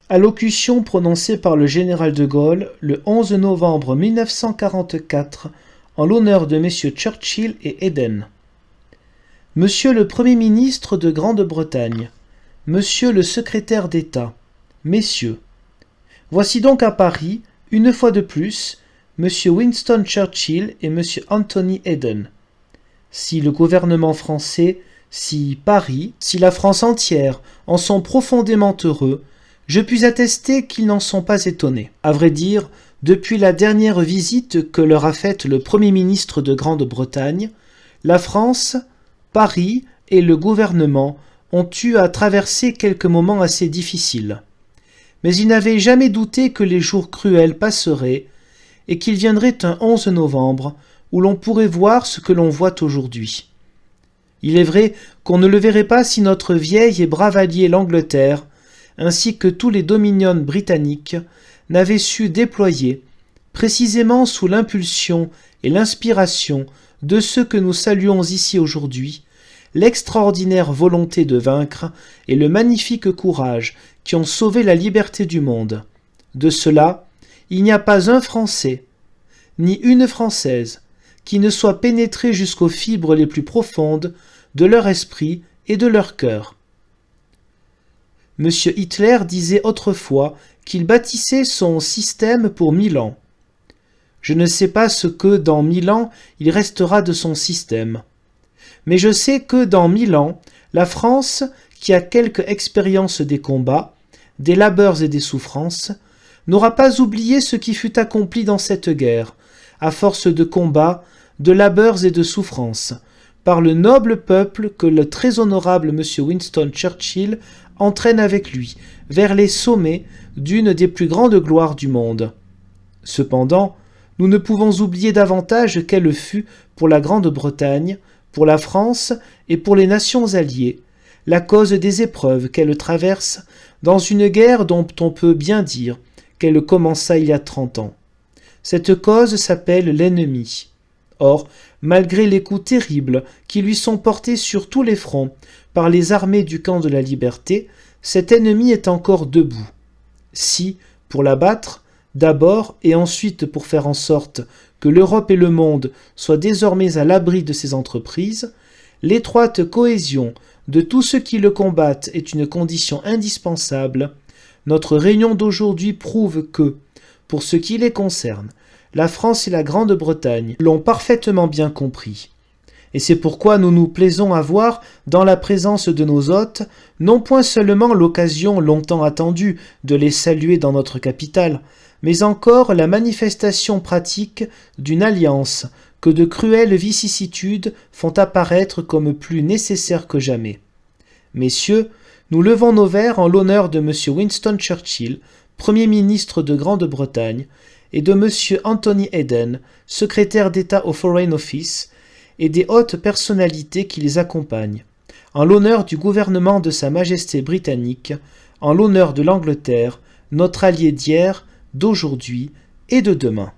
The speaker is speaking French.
Allocution prononcée par le général de Gaulle le 11 novembre 1944 en l'honneur de messieurs Churchill et Eden. Monsieur le Premier ministre de Grande-Bretagne, Monsieur le secrétaire d'État, Messieurs, voici donc à Paris, une fois de plus, Monsieur Winston Churchill et Monsieur Anthony Eden. Si le gouvernement français, si Paris, si la France entière en sont profondément heureux, je puis attester qu'ils n'en sont pas étonnés. À vrai dire, depuis la dernière visite que leur a faite le Premier ministre de Grande-Bretagne, la France, Paris et le gouvernement ont eu à traverser quelques moments assez difficiles. Mais ils n'avaient jamais douté que les jours cruels passeraient et qu'il viendrait un 11 novembre où l'on pourrait voir ce que l'on voit aujourd'hui. Il est vrai qu'on ne le verrait pas si notre vieil et brave allié l'Angleterre, ainsi que tous les dominions britanniques, n'avaient su déployer, précisément sous l'impulsion et l'inspiration de ceux que nous saluons ici aujourd'hui, l'extraordinaire volonté de vaincre et le magnifique courage qui ont sauvé la liberté du monde. De cela, il n'y a pas un Français, ni une Française, qui ne soit pénétré jusqu'aux fibres les plus profondes de leur esprit et de leur cœur. M. Hitler disait autrefois qu'il bâtissait son système pour 1000 ans. Je ne sais pas ce que dans 1000 ans il restera de son système. Mais je sais que dans 1000 ans, la France, qui a quelque expérience des combats, des labeurs et des souffrances, n'aura pas oublié ce qui fut accompli dans cette guerre, à force de combats, de labeurs et de souffrances, par le noble peuple que le très honorable M. Winston Churchill entraîne avec lui vers les sommets d'une des plus grandes gloires du monde. Cependant, nous ne pouvons oublier davantage qu'elle fut pour la Grande-Bretagne, pour la France et pour les nations alliées, la cause des épreuves qu'elle traverse dans une guerre dont on peut bien dire qu'elle commença il y a 30 ans. Cette cause s'appelle l'ennemi. Or, malgré les coups terribles qui lui sont portés sur tous les fronts par les armées du camp de la liberté, cet ennemi est encore debout. Si, pour l'abattre, d'abord et ensuite pour faire en sorte que l'Europe et le monde soient désormais à l'abri de ses entreprises, l'étroite cohésion de tous ceux qui le combattent est une condition indispensable, notre réunion d'aujourd'hui prouve que, pour ce qui les concerne, la France et la Grande-Bretagne l'ont parfaitement bien compris. Et c'est pourquoi nous nous plaisons à voir, dans la présence de nos hôtes, non point seulement l'occasion longtemps attendue de les saluer dans notre capitale, mais encore la manifestation pratique d'une alliance que de cruelles vicissitudes font apparaître comme plus nécessaire que jamais. Messieurs, nous levons nos verres en l'honneur de M. Winston Churchill, Premier ministre de Grande-Bretagne, et de M. Anthony Eden, secrétaire d'État au Foreign Office, et des hautes personnalités qui les accompagnent, en l'honneur du gouvernement de Sa Majesté britannique, en l'honneur de l'Angleterre, notre allié d'hier, d'aujourd'hui et de demain.